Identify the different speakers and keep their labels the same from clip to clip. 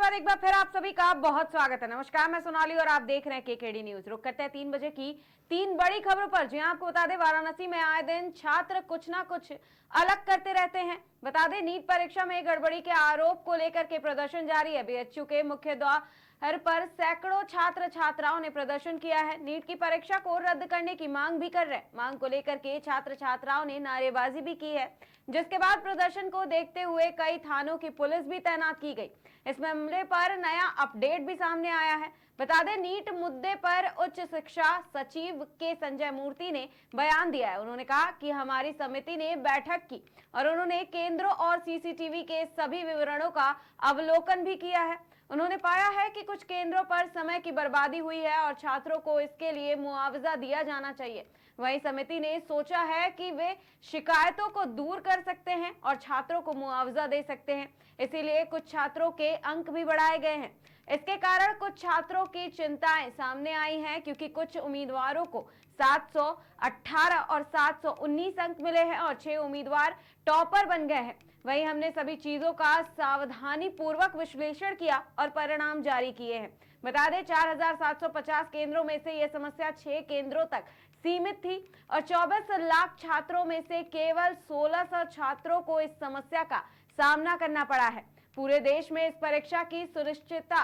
Speaker 1: बाद एक बार फिर आप सभी का बहुत स्वागत है। नमस्कार, मैं सोनाली और आप देख रहे हैं केकेडी न्यूज। रुक करते हैं 3 बजे की 3 बड़ी खबरों पर। जी आपको बता दें, वाराणसी में आए दिन छात्र कुछ ना कुछ अलग करते रहते हैं। बता दें, नीट परीक्षा में गड़बड़ी के आरोप को लेकर के प्रदर्शन जारी है। बीएचयू के मुख्य द्वार पर सैकड़ों छात्र छात्राओं ने प्रदर्शन किया है। नीट की परीक्षा को रद्द करने की मांग भी कर रहे हैं। मांग को लेकर के छात्र छात्राओं ने नारेबाजी भी की है, जिसके बाद प्रदर्शन को देखते हुए कई थानों की पुलिस भी तैनात की गई। इस मामले पर नया अपडेट भी सामने आया है। बता दें, नीट मुद्दे पर उच्च शिक्षा सचिव के संजय मूर्ति ने बयान दिया है। उन्होंने कहा कि हमारी समिति ने बैठक की और उन्होंने केंद्रों और सीसीटीवी के सभी विवरणों का अवलोकन भी किया है। उन्होंने पाया है कि कुछ केंद्रों पर समय की बर्बादी हुई है और छात्रों को इसके लिए मुआवजा दिया जाना चाहिए। वहीं समिति ने सोचा है कि वे शिकायतों को दूर कर सकते हैं और छात्रों को मुआवजा दे सकते हैं, इसीलिए कुछ छात्रों के अंक भी बढ़ाए गए हैं। इसके कारण कुछ छात्रों की चिंताएं सामने आई हैं, क्योंकि कुछ उम्मीदवारों को 718 और 719 अंक मिले हैं और 6 उम्मीदवार टॉपर बन गए हैं। वहीं हमने सभी चीजों का सावधानी पूर्वक विश्लेषण किया और परिणाम जारी किए हैं। बता दें, 4750 केंद्रों में से यह समस्या 6 केंद्रों तक सीमित थी और 24 लाख छात्रों में से केवल 1600 छात्रों को इस समस्या का सामना करना पड़ा है। पूरे देश में इस परीक्षा की सुनिश्चितता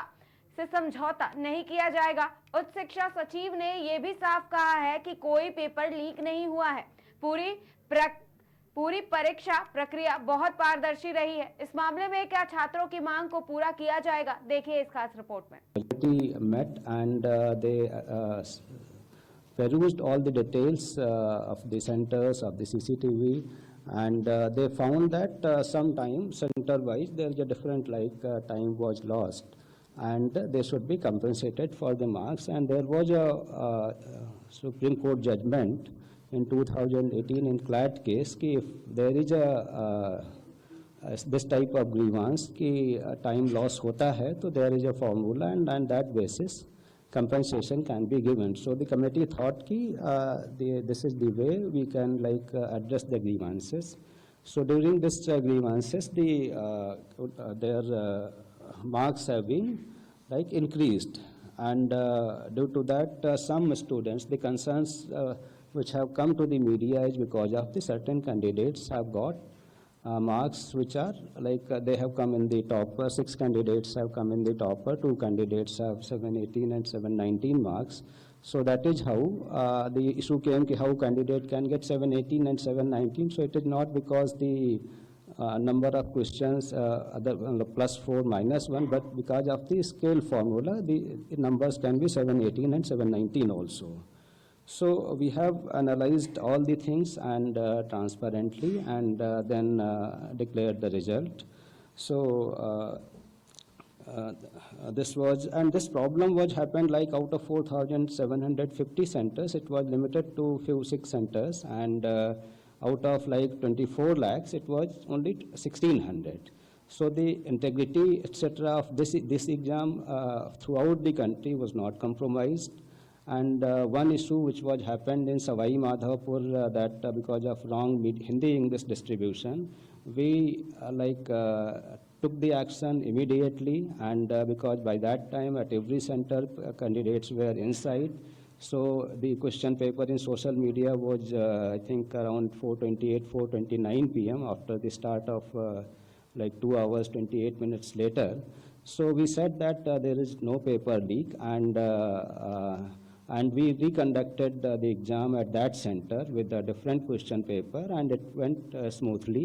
Speaker 1: से समझौता नहीं किया जाएगा। उच्च शिक्षा सचिव ने यह भी साफ कहा है कि कोई पेपर लीक नहीं हुआ है। पूरी परीक्षा प्रक्रिया बहुत पारदर्शी रही है। इस मामले में क्या छात्रों की मांग को पूरा किया जाएगा, देखिए इस खास रिपोर्ट में।
Speaker 2: Met and they perused all the details of the centers of the CCTV, and they found that sometime center-wise there is a different time was lost, and they should be compensated for the marks. And there was a Supreme Court judgment in 2018 in CLAT case कि if there is this type of grievance कि time loss होता है तो there is a formula and that basis compensation can be given. So the committee thought कि this is the way we can address the grievances. So during this grievances their marks have been increased, and due to that some students, the concerns which have come to the media is because of the certain candidates have got marks which are they have come in the topper. 6 candidates have come in the topper, 2 candidates have 718 and 719 marks. So that is how the issue came ki how candidate can get 718 and 719. So it is not because the number of questions other +4 -1, but because of the scale formula the numbers can be 718 and 719 also. So we have analyzed all the things and transparently, and then declared the result. So this problem was happened out of 4,750 centers, it was limited to few 6 centers, and out of 24 lakhs it was only 1,600. So the integrity etc. of this exam throughout the country was not compromised. And one issue which was happened in Savai Madhavpur, that because of wrong Hindi English distribution, we took the action immediately, and because by that time at every center candidates were inside. So the question paper in social media was I think around 4:28, 4:29 p.m. after the start of 2 hours 28 minutes later. So we said that there is no paper leak, and we reconducted the exam at that center with a different question paper, and it went smoothly.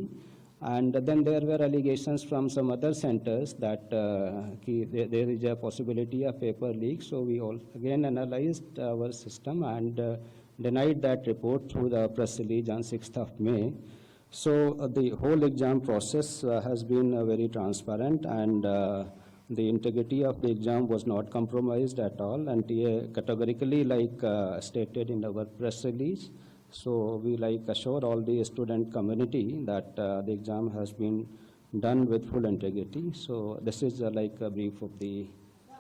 Speaker 2: And then there were allegations from some other centers that there is a possibility of paper leak. So we all again analyzed our system and denied that report through the press release on 6th of May. So the whole exam process has been very transparent, and the integrity of the exam was not compromised at all, and categorically stated in our press release. So we assure all the student community that the exam has been done with full integrity. So this is a brief of the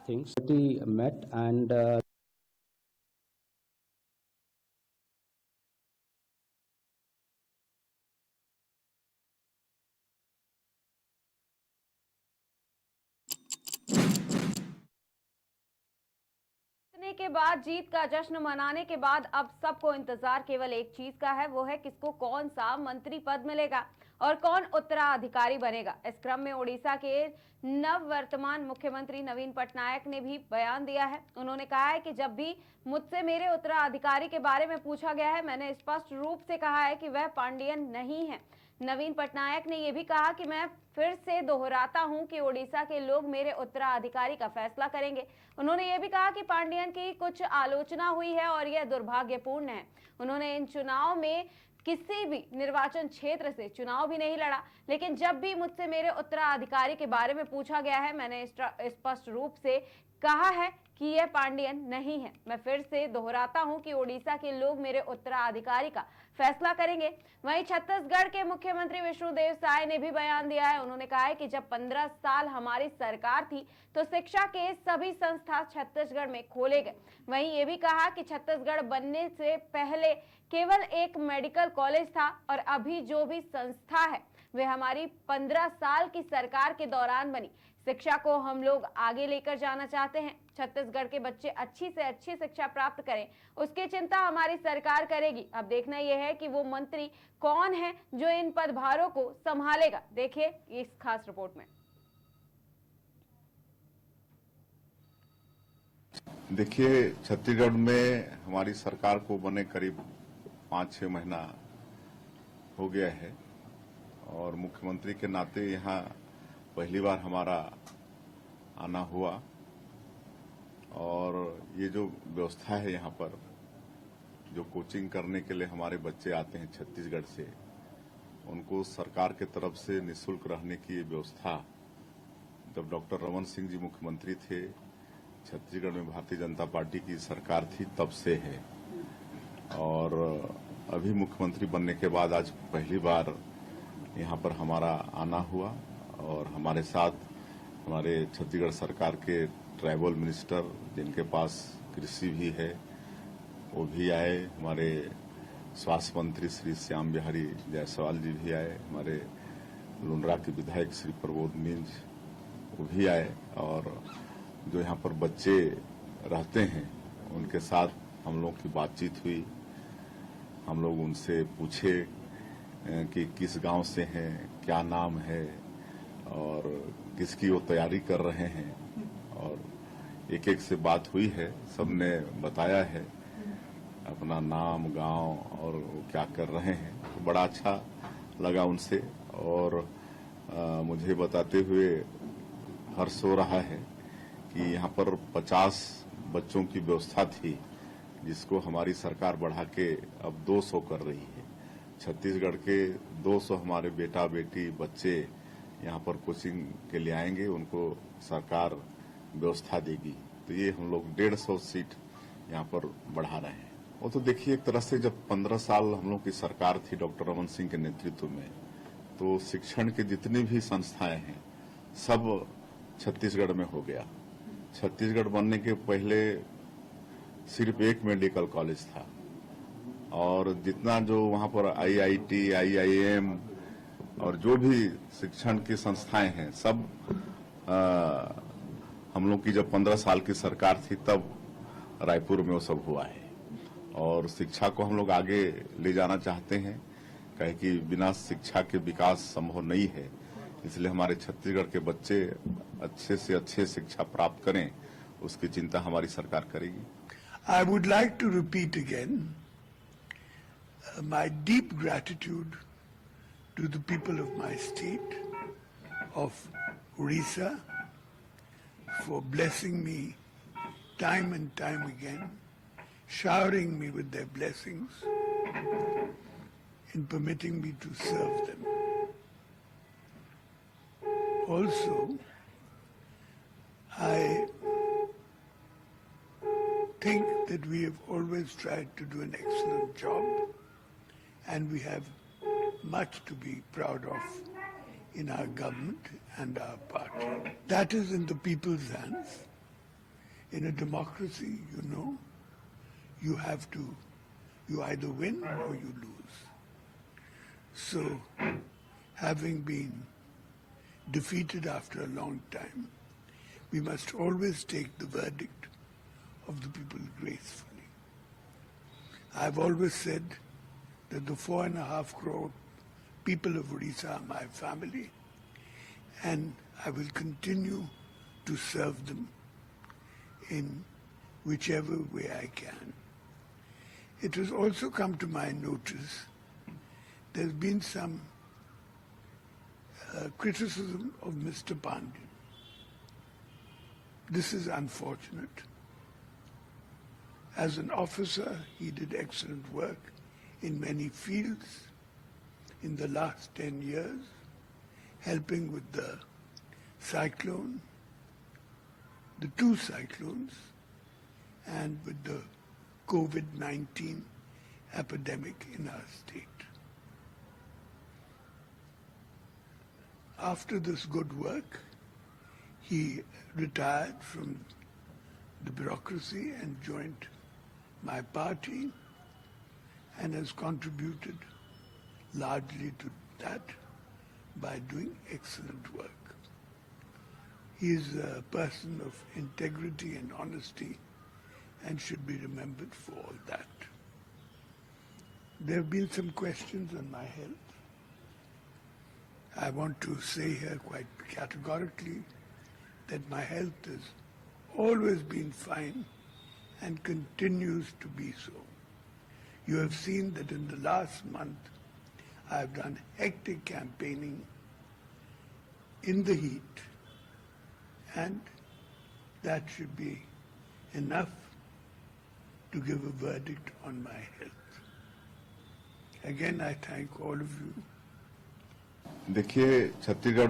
Speaker 2: things. We met and
Speaker 1: जीतने के बाद, जीत का जश्न मनाने के बाद अब सबको इंतजार केवल एक चीज का है, वो है किसको कौन सा मंत्री पद मिलेगा और कौन उत्तराधिकारी बनेगा। इस क्रम में ओडिशा के नववर्तमान मुख्यमंत्री नवीन पटनायक ने भी बयान दिया है। उन्होंने कहा है कि जब भी मुझसे मेरे उत्तराधिकारी के बारे में पूछा गया है, मैंने स्पष्ट रूप से कहा है कि वह पांडियन नहीं है। नवीन पटनायक ने यह भी कहा कि मैं फिर से दोहराता हूं कि ओडिशा के लोग मेरे उत्तराधिकारी का फैसला करेंगे। उन्होंने ये भी कहा कि पांडियन की कुछ आलोचना हुई है और यह दुर्भाग्यपूर्ण है। उन्होंने इन चुनाव में किसी भी निर्वाचन क्षेत्र से चुनाव भी नहीं लड़ा, लेकिन जब भी मुझसे मेरे उत्तराधिकारी के बारे में पूछा गया है, मैंने स्पष्ट रूप से कहा है कि यह पांडियन नहीं है। मैं फिर से दोहराता हूं कि ओडिशा के लोग मेरे उत्तराधिकारी का फैसला करेंगे। वहीं छत्तीसगढ़ के मुख्यमंत्री विष्णुदेव साय ने भी बयान दिया है। उन्होंने कहा है कि जब 15 साल हमारी सरकार थी तो शिक्षा के सभी संस्था छत्तीसगढ़ में खोले गए। वहीं ये भी कहा कि छत्तीसगढ़ बनने से पहले केवल एक मेडिकल कॉलेज था और अभी जो भी संस्था है वे हमारी 15 साल की सरकार के दौरान बनी। शिक्षा को हम लोग आगे लेकर जाना चाहते हैं। छत्तीसगढ़ के बच्चे अच्छी से अच्छी शिक्षा प्राप्त करें, उसकी चिंता हमारी सरकार करेगी। अब देखना यह है कि वो मंत्री कौन है जो इन पदभारों को संभालेगा। देखिए इस खास रिपोर्ट में।
Speaker 3: देखिए, छत्तीसगढ़ में हमारी सरकार को बने करीब 5-6 महीना हो गया है और मुख्यमंत्री के नाते यहाँ पहली बार हमारा आना हुआ और ये जो व्यवस्था है यहाँ पर, जो कोचिंग करने के लिए हमारे बच्चे आते हैं छत्तीसगढ़ से, उनको सरकार के तरफ से निःशुल्क रहने की व्यवस्था जब डॉक्टर रमन सिंह जी मुख्यमंत्री थे, छत्तीसगढ़ में भारतीय जनता पार्टी की सरकार थी, तब से है। और अभी मुख्यमंत्री बनने के बाद आज पहली बार यहाँ पर हमारा आना हुआ और हमारे साथ हमारे छत्तीसगढ़ सरकार के ट्राइबल मिनिस्टर, जिनके पास कृषि भी है, वो भी आए। हमारे स्वास्थ्य मंत्री श्री श्याम बिहारी जायसवाल जी भी आए। हमारे लुंड्रा के विधायक श्री प्रबोध मिंज वो भी आए और जो यहाँ पर बच्चे रहते हैं उनके साथ हम लोग की बातचीत हुई। हम लोग उनसे पूछे कि किस गांव से हैं, क्या नाम है और किसकी वो तैयारी कर रहे हैं, और एक एक से बात हुई है। सबने बताया है अपना नाम, गांव और वो क्या कर रहे हैं। तो बड़ा अच्छा लगा उनसे और मुझे बताते हुए हर्ष हो रहा है कि यहाँ पर 50 बच्चों की व्यवस्था थी, जिसको हमारी सरकार बढ़ा के अब 200 कर रही है। छत्तीसगढ़ के 200 हमारे बेटा बेटी बच्चे यहाँ पर कोचिंग के लिए आएंगे, उनको सरकार व्यवस्था देगी। तो ये हम लोग 150 सीट यहाँ पर बढ़ा रहे हैं। वो तो देखिए, एक तरह से जब 15 साल हम लोग की सरकार थी डॉक्टर रमन सिंह के नेतृत्व में, तो शिक्षण के जितनी भी संस्थाएं हैं सब छत्तीसगढ़ में हो गया। छत्तीसगढ़ बनने के पहले सिर्फ एक मेडिकल कॉलेज था और जितना जो वहां पर IIT, IIM और जो भी शिक्षण की संस्थाएं हैं सब हम लोग की जब 15 साल की सरकार थी तब रायपुर में वो सब हुआ है। और शिक्षा को हम लोग आगे ले जाना चाहते हैं, कहे कि बिना शिक्षा के विकास संभव नहीं है। इसलिए हमारे छत्तीसगढ़ के बच्चे अच्छे से अच्छे शिक्षा प्राप्त करें, उसकी चिंता हमारी सरकार करेगी।
Speaker 4: I would like to repeat again my deep gratitude to the people of my state, of Odisha, for blessing me time and time again, showering me with their blessings, in permitting me to serve them. Also, I think that we have always tried to do an excellent job and we have much to be proud of in our government and our party. That is in the people's hands. In a democracy, you either win or you lose. So, having been defeated after a long time, we must always take the verdict of the people gracefully. I've always said that the 4.5 crore people of Odisha are my family, and I will continue to serve them in whichever way I can. It has also come to my notice there's been some criticism of Mr. Pandyan. This is unfortunate. As an officer, he did excellent work in many fields in the last 10 years, helping with the cyclone, the 2 cyclones, and with the COVID-19 epidemic in our state. After this good work, he retired from the bureaucracy and joined my party and has contributed largely to that by doing excellent work. He is a person of integrity and honesty and should be remembered for all that. There have been some questions on my health. I want to say here quite categorically that my health has always been fine and continues to be so. You have seen that in the last month I have done hectic campaigning in the heat, and that should be enough to give a verdict on my health. Again, I thank all of you.
Speaker 3: देखिए, छत्तीसगढ़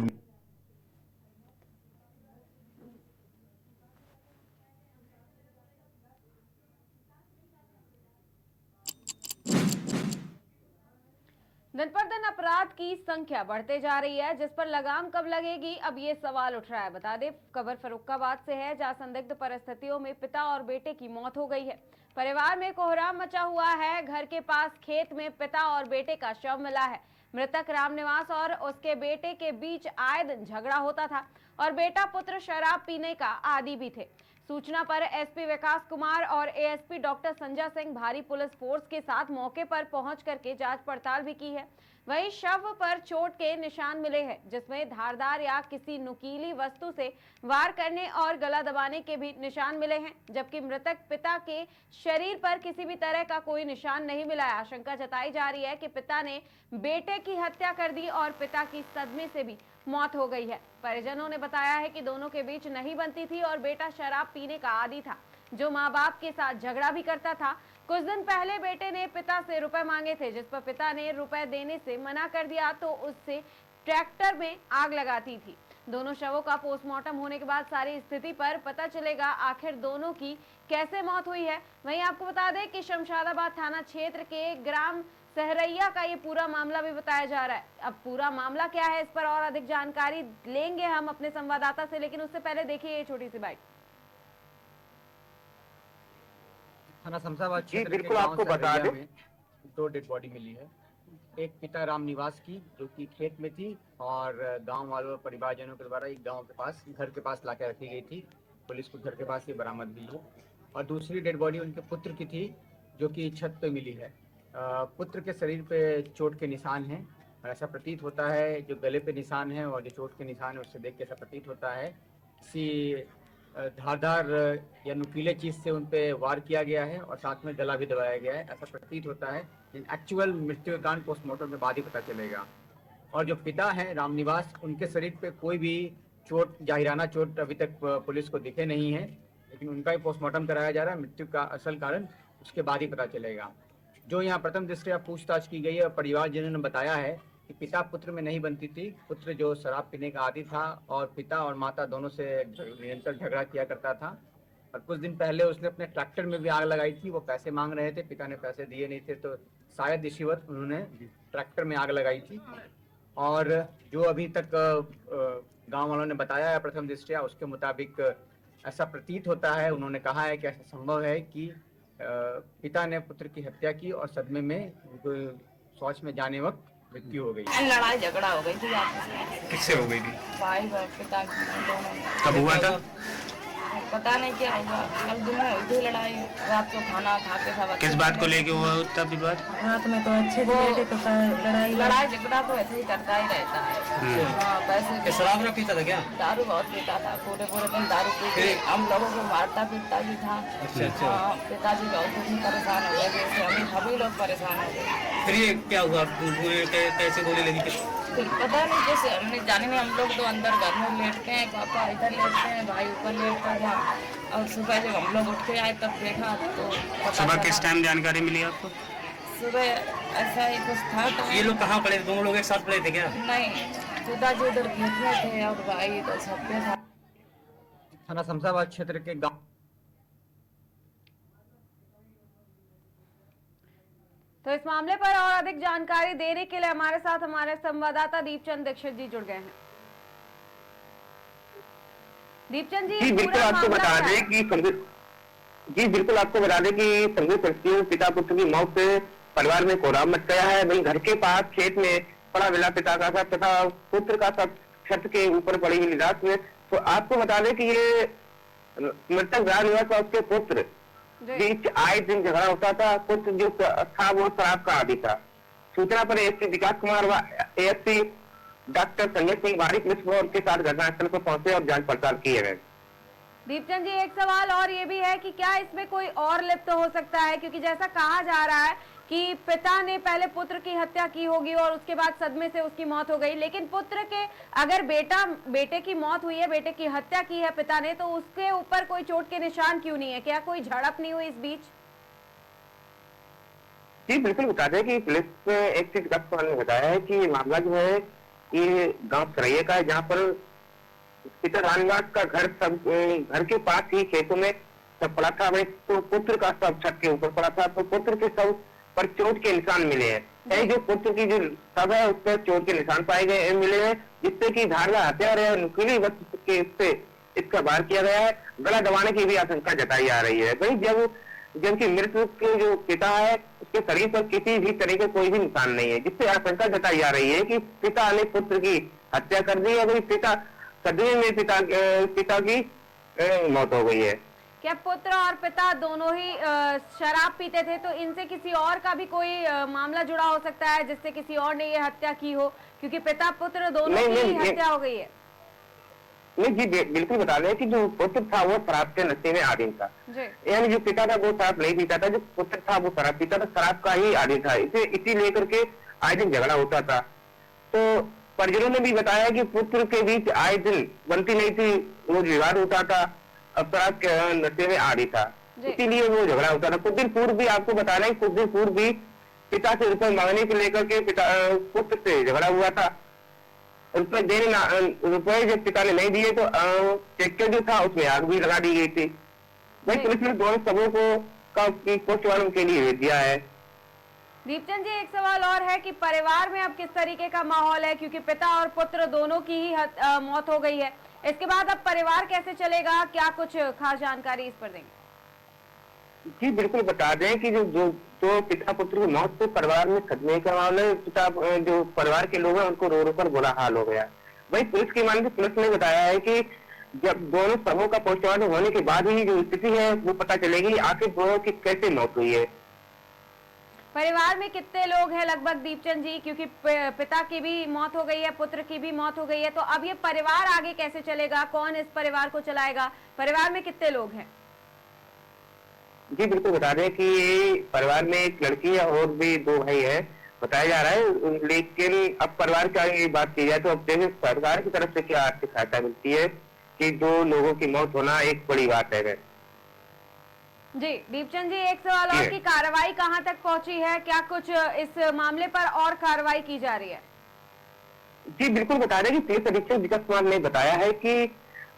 Speaker 1: दिन पर दिन अपराध की संख्या बढ़ते जा रही है, जिस पर लगाम कब लगेगी, अब ये सवाल उठ रहा है। बता दें, खबर फर्रुखाबाद से है, जहां संदिग्ध परिस्थितियों में पिता और बेटे की मौत हो गई है। परिवार में कोहराम मचा हुआ है। घर के पास खेत में पिता और बेटे का शव मिला है। मृतक रामनिवास और उसके बेटे के बीच आए दिन झगड़ा होता था और बेटा पुत्र शराब पीने का आदी भी थे। सूचना पर एसपी विकास कुमार और एएसपी डॉक्टर संजय सिंह भारी पुलिस फोर्स के साथ मौके पर पहुंच करके जांच पड़ताल भी की है। वहीं शव पर चोट के निशान मिले हैं, जिसमें धारदार या किसी नुकीली वस्तु से वार करने और गला दबाने के भी निशान मिले हैं, जबकि मृतक पिता के शरीर पर किसी भी तरह का कोई निशान नहीं मिला है। आशंका जताई जा रही है कि पिता ने बेटे की हत्या कर दी और पिता की सदमे से भी मौत हो गई है। परिजनों ने बताया है कि दोनों के बीच नहीं बनती थी और बेटा शराब पीने का आदी था, जो माँ बाप के साथ झगड़ा भी करता था। कुछ दिन पहले बेटे ने पिता से रुपए मांगे थे, जिस पर पिता ने रुपए देने से मना कर दिया तो उससे ट्रैक्टर में आग लगाती थी। दोनों शवों का पोस्टमार्टम होने के बाद सारी स्थिति पर पता चलेगा आखिर दोनों की कैसे मौत हुई है। वहीं आपको बता दें कि शमशादाबाद थाना क्षेत्र के ग्राम सहरैया का ये पूरा मामला भी बताया जा रहा है। अब पूरा मामला क्या है, इस पर और अधिक जानकारी लेंगे हम अपने संवाददाता से, लेकिन उससे पहले देखिए ये छोटी सी बाइट।
Speaker 5: थाना शमशाबाद क्षेत्र के
Speaker 6: बिल्कुल आपको बता दें,
Speaker 5: 2 डेड बॉडी मिली है। एक पिता रामनिवास की, जो कि खेत में थी और गांव वालों परिवारजनों के द्वारा एक गांव के पास, घर के पास लाकर रखी गई थी। पुलिस को घर के पास ये बरामद हुई है। और दूसरी डेड बॉडी उनके पुत्र की थी, जो कि छत पे मिली है। पुत्र के शरीर पे चोट के निशान हैं और ऐसा प्रतीत होता है, जो गले पे निशान है और जो चोट के निशान है उससे देख के ऐसा प्रतीत होता है किसी धारदार या नुकीले चीज से उन पे वार किया गया है और साथ में गला भी दबाया गया है, ऐसा प्रतीत होता है। एक्चुअल मृत्यु का कारण पोस्टमार्टम के बाद ही पता चलेगा। और जो पिता हैं रामनिवास, उनके शरीर पे कोई भी चोट, जाहिराना चोट अभी तक पुलिस को दिखे नहीं है, लेकिन उनका ही पोस्टमार्टम कराया जा रहा है। मृत्यु का असल कारण उसके बाद ही पता चलेगा। जो यहाँ प्रथम दृष्टया पूछताछ की गई है, परिवारजनों ने बताया है कि पिता पुत्र में नहीं बनती थी। पुत्र जो शराब पीने का आदी था और पिता और माता दोनों से निरंतर झगड़ा किया करता था। और कुछ दिन पहले उसने अपने ट्रैक्टर में भी आग लगाई थी। वो पैसे मांग रहे थे, पिता ने पैसे दिए नहीं थे, तो शायद इसी वक्त उन्होंने ट्रैक्टर में आग लगाई थी। और जो अभी तक गाँव वालों ने बताया है प्रथम दृष्टया, उसके मुताबिक ऐसा प्रतीत होता है, उन्होंने कहा है कि ऐसा संभव है कि पिता ने पुत्र की हत्या की और सदमे में शौच में जाने वक्त मृत्यु हो गई।
Speaker 7: लड़ाई झगड़ा हो गई थी आपस में।
Speaker 6: किससे हो गई थी?
Speaker 7: भाई पिता की दोनों।
Speaker 6: कब हुआ था? पता नहीं क्या होगा। कल दिन में हुई थी लड़ाई, रात को खाना खा के सब
Speaker 7: किस बात को लेके हुआ उतना विवाद?
Speaker 6: रात में तो अच्छे से लेटे तो लड़ाई झगड़ा तो ऐसे ही करता ही रहता है। हाँ, पैसे
Speaker 7: शराब ना पीता था क्या?
Speaker 6: दारू बहुत पीता था, पूरे पूरे दिन दारू पी के हम लोगों को मारता पीटता भी था।
Speaker 7: अच्छा।
Speaker 6: हाँ, पिताजी बहुत ही परेशान हो गए, जैसे हम सभी लोग परेशान हो गए।
Speaker 7: फिर ये क्या हुआ? कैसे गोली लगी?
Speaker 6: फिर पता नहीं कैसे, हमने जाने में, हम लोग तो अंदर घर में लेटते हैं, पापा इधर लेटते हैं, भाई ऊपर लेटता था। और सुबह जब हम लोग उठ के आए तब देखा तो पता
Speaker 7: सुबह
Speaker 6: चला।
Speaker 7: किस टाइम जानकारी मिली आपको?
Speaker 6: सुबह ऐसा ही कुछ था तो
Speaker 7: ये लोग कहाँ पड़े थे? दोनों लोग एक साथ पड़े थे क्या?
Speaker 6: नहीं, पिताजी उधर खेत में थे और भाई इधर सबके साथ।
Speaker 5: थाना शमशाबाद क्षेत्र के गांव
Speaker 1: तो इस मामले पर और अधिक जानकारी देने के लिए हमारे साथ हमारे संवाददाता दीपचंद दीक्षित जी जुड़ गए हैं। दीपचंद जी,
Speaker 8: जी बिल्कुल आपको बता दें कि बिल्कुल आपको बता दें कि संयुक्त व्यक्तियों पिता पुत्र की मौत से परिवार में कोहराम मच गया है। वहीं घर के पास खेत में पड़ा मिला पिता का शव तथा पुत्र का शव छत के ऊपर पड़ी हुई लाश में। तो आपको बता दें कि ये मृतक ग्राम निवासी और उसके पुत्र बीच आए दिन झगड़ा होता था। पुत्र जो था वो शराब का आदी था। सूचना पर एएसपी विकास कुमार व एएसपी डॉक्टर संजय सिंह बारिक मिश्र के साथ घटनास्थल पर पहुंचे और जांच पड़ताल किए गए।
Speaker 1: दीपचंद जी, एक सवाल और ये भी है कि क्या इसमें कोई और लिप्त हो सकता है, क्योंकि जैसा कहा जा रहा है कि पिता ने पहले पुत्र की हत्या की होगी और उसके बाद सदमे से उसकी मौत हो गई, लेकिन पुत्र के अगर बेटे की मौत हुई है, बेटे की हत्या की है पिता ने, तो उसके ऊपर कोई चोट के निशान क्यों नहीं है? क्या कोई झड़प नहीं हुई इस बीच?
Speaker 8: जी बिल्कुल बता दें कि पुलिस एक चीज ने बताया है कि मामला जो है ये गांव सरैया का है, जहाँ पर पिता रामनिवास का घर के पास ही खेतों में सब पड़ा था। वही तो पुत्र का शव छत के ऊपर पड़ा था। तो पुत्र के शव पर चोट के निशान मिले हैं। जो पुत्र की जो शव है उस पर चोट के निशान पाए गए मिले हैं, जिससे कि धारदार हथियार है नुकीली वस्तु के इससे इसका वार किया गया है। गला दबाने की भी आशंका जताई जा रही है। वही जबकि मृतक के जो पिता है उसके शरीर पर किसी भी तरह का कोई भी निशान नहीं है, जिससे आशंका जताई जा रही है कि पिता ने पुत्र की हत्या कर दी है। वही सदमे में पिता की मौत हो गई है।
Speaker 1: क्या पुत्र और पिता दोनों ही शराब पीते थे? तो इनसे किसी और का भी कोई मामला जुड़ा हो सकता है जिससे किसी और ने ये हत्या की हो, क्योंकि पिता पुत्र दोनों की हत्या हो गई है?
Speaker 8: नहीं जी बिल्कुल बता दें कि जो पुत्र था वो शराब के नशे में आदि था। यानी जो पिता था वो शराब नहीं पीता था, जो पुत्र था वो शराब पीता था, शराब का ही आदि था। इसी लेकर के आए दिन झगड़ा होता था। तो परिजनों ने भी बताया कि पुत्र के बीच आए दिन बनती नहीं थी, वो विवाद होता था, अब शराब के नशे में आदि था, इसीलिए वो झगड़ा होता था। कुछ दिन पूर्व भी आपको बता रहे हैं, कुछ दिन पूर्व भी पिता से रुपए मांगने को लेकर के पुत्र से झगड़ा हुआ था। रुपए जब पिता ने नहीं दिए तो ट्रैक्टर जो था उसमें आग भी लगा दी गई थी। वही पुलिस ने दोनों सबों को पोस्टमार्टम के लिए भेज दिया है।
Speaker 1: दीपचंद जी, एक सवाल और है कि परिवार में अब किस तरीके का माहौल है, क्योंकि पिता और पुत्र दोनों की ही मौत हो गई है। इसके बाद अब परिवार कैसे चलेगा, क्या कुछ खास जानकारी इस पर देंगे?
Speaker 8: जी बिल्कुल बता दें कि जो पिता पुत्र की मौत से परिवार में सदमे का मामला है। जो परिवार के लोग हैं उनको रो रो कर बुरा हाल हो गया। वही पुलिस की माने पुलिस ने बताया है कि जब दोनों शवों का पोस्टमार्टम होने के बाद ही जो स्थिति है वो पता चलेगी आखिर दोनों की कैसे मौत हुई है।
Speaker 1: परिवार में कितने लोग हैं लगभग दीपचंद जी, क्योंकि पिता की भी मौत हो गई है, पुत्र की भी मौत हो गई है, तो अब ये परिवार आगे कैसे चलेगा? कौन इस परिवार को चलाएगा? परिवार में कितने लोग हैं?
Speaker 8: जी बिल्कुल बता दें कि परिवार में एक लड़की है और भी 2 भाई है बताया जा रहा है। लेकिन अब परिवार की आगे बात की जाए तो अब देखिए सरकार की तरफ से क्या आर्थिक सहायता मिलती है कि 2 लोगों की मौत होना एक बड़ी बात है।
Speaker 1: जी दीपचंद जी, एक सवाल और की कार्रवाई कहां तक पहुंची है? क्या कुछ इस मामले पर और कार्रवाई की जा रही है?
Speaker 8: जी बिल्कुल बता दें कि पुलिस अधीक्षक विकास कुमार ने बताया है कि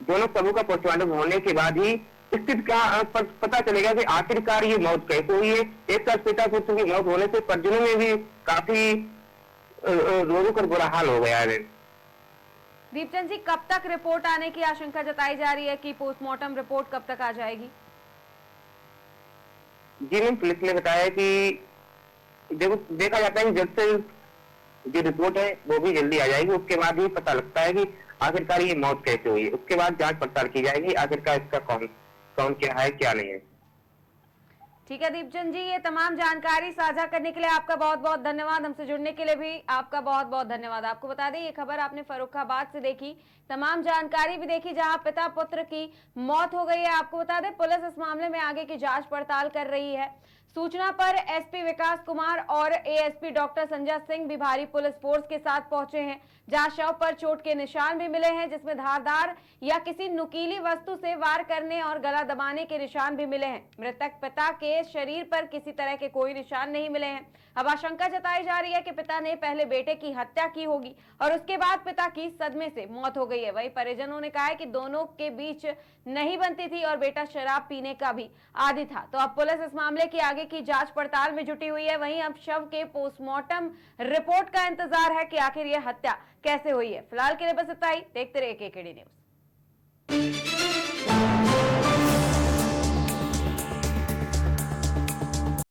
Speaker 8: दोनों शवों का पोस्टमार्टम होने के बाद ही स्थिति का पता चलेगा कि आखिरकार ये मौत कैसे हुई है। एक साथ पिता पुत्र की मौत होने से परिजनों में भी काफी रो रो कर बुरा हाल हो गया है।
Speaker 1: दीपचंद जी, कब तक रिपोर्ट आने की आशंका जताई जा रही है कि पोस्टमार्टम रिपोर्ट कब तक आ जाएगी?
Speaker 8: जी मैम, पुलिस ने बताया कि देखा जाता है कि जब से जो रिपोर्ट है वो भी जल्दी आ जाएगी। उसके बाद ही पता लगता है कि आखिरकार ये मौत कैसे हुई है। उसके बाद जांच पड़ताल की जाएगी आखिरकार इसका कौन क्या है क्या नहीं है।
Speaker 1: ठीक है दीपचंद जी, ये तमाम जानकारी साझा करने के लिए आपका बहुत बहुत धन्यवाद। हमसे जुड़ने के लिए भी आपका बहुत बहुत धन्यवाद। आपको बता दें ये खबर आपने फर्रुखाबाद से देखी, तमाम जानकारी भी देखी जहां पिता पुत्र की मौत हो गई है। आपको बता दें पुलिस इस मामले में आगे की जांच पड़ताल कर रही है। सूचना पर एसपी विकास कुमार और एएसपी डॉक्टर संजय सिंह भी भारी पुलिस फोर्स के साथ पहुंचे हैं, जहां शव पर चोट के निशान भी मिले हैं, जिसमें धारदार या किसी नुकीली वस्तु से वार करने और गला दबाने के निशान भी मिले हैं। मृतक पिता के शरीर पर किसी तरह के कोई निशान नहीं मिले हैं। अब आशंका जताई जा रही है कि पिता ने पहले बेटे की हत्या की होगी और उसके बाद पिता की सदमे से मौत हो गई है। वहीं परिजनों ने कहा है कि दोनों के बीच नहीं बनती थी और बेटा शराब पीने का भी आदी था। तो अब पुलिस इस मामले की आगे की जांच पड़ताल में जुटी हुई है। वहीं अब शव के पोस्टमार्टम रिपोर्ट का इंतजार है कि आखिर यह हत्या कैसे हुई है। फिलहाल के लिए बस इतना ही। देखते रहिए केकेडी न्यूज।